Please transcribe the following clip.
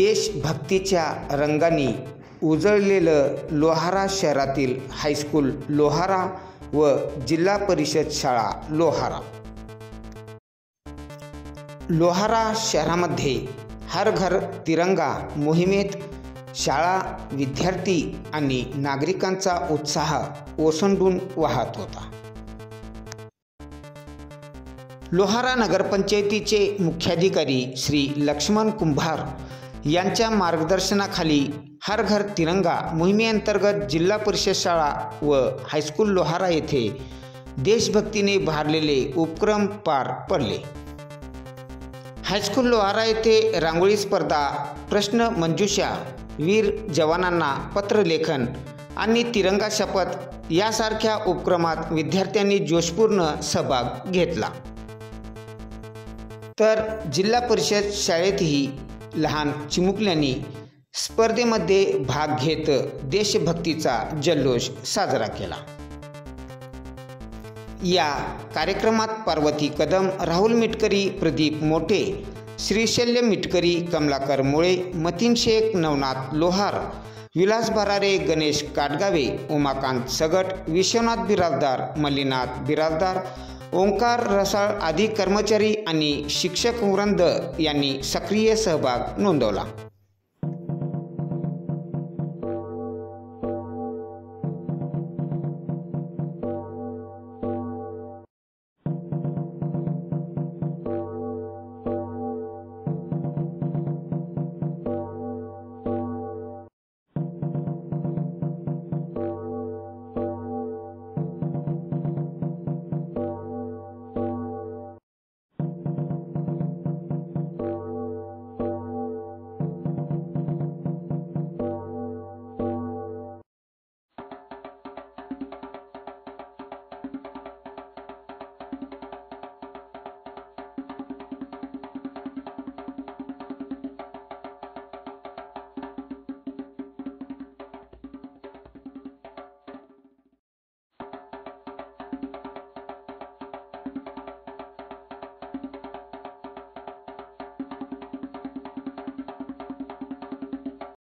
देशभक्तीच्या रंगांनी उजळलेलं लोहारा शहरातील हायस्कूल लोहारा व जिल्हा परिषद शाळा लोहारा। लोहारा शहरामध्ये हर घर तिरंगा मोहिमेत शाळा, विद्यार्थी आणि नागरिकांचा उत्साह ओसंडून वाहत होता। लोहारा नगरपंचायतीचे मुख्याधिकारी श्री लक्ष्मण कुंभार यांच्या मार्गदर्शनाखाली हर घर तिरंगा मोहिमेअंतर्गत जिल्हा परिषद शाळा व हायस्कूल लोहारा येथे देशभक्तीने भारलेले उपक्रम पार पडले। हायस्कूल लोहारा येथे रांगोळी स्पर्धा, प्रश्न मंजुषा, वीर जवानांना पत्रलेखन आणि तिरंगा शपथ यासारख्या उपक्रमात विद्यार्थ्यांनी जोशपूर्ण सहभाग घेतला। तर जिल्हा परिषद शाळेतही लहान चिमुकल्यांनी स्पर्धेमध्ये भाग घेत देशभक्तीचा जल्लोष साजरा केला। या कार्यक्रमात पार्वती कदम, राहुल मिटकरी, प्रदीप मोठे, श्रीशल्य मिटकरी, कमलाकर मुळे, मतीन शेख, नवनाथ लोहार, विलास भरारे, गणेश काटगावे, उमाकांत सगट, विश्वनाथ बिराजदार, मल्लीनाथ बिराजदार, ओंकार रसाळ आदी कर्मचारी आणि शिक्षक वृंद यांनी सक्रिय सहभाग नोंदवला।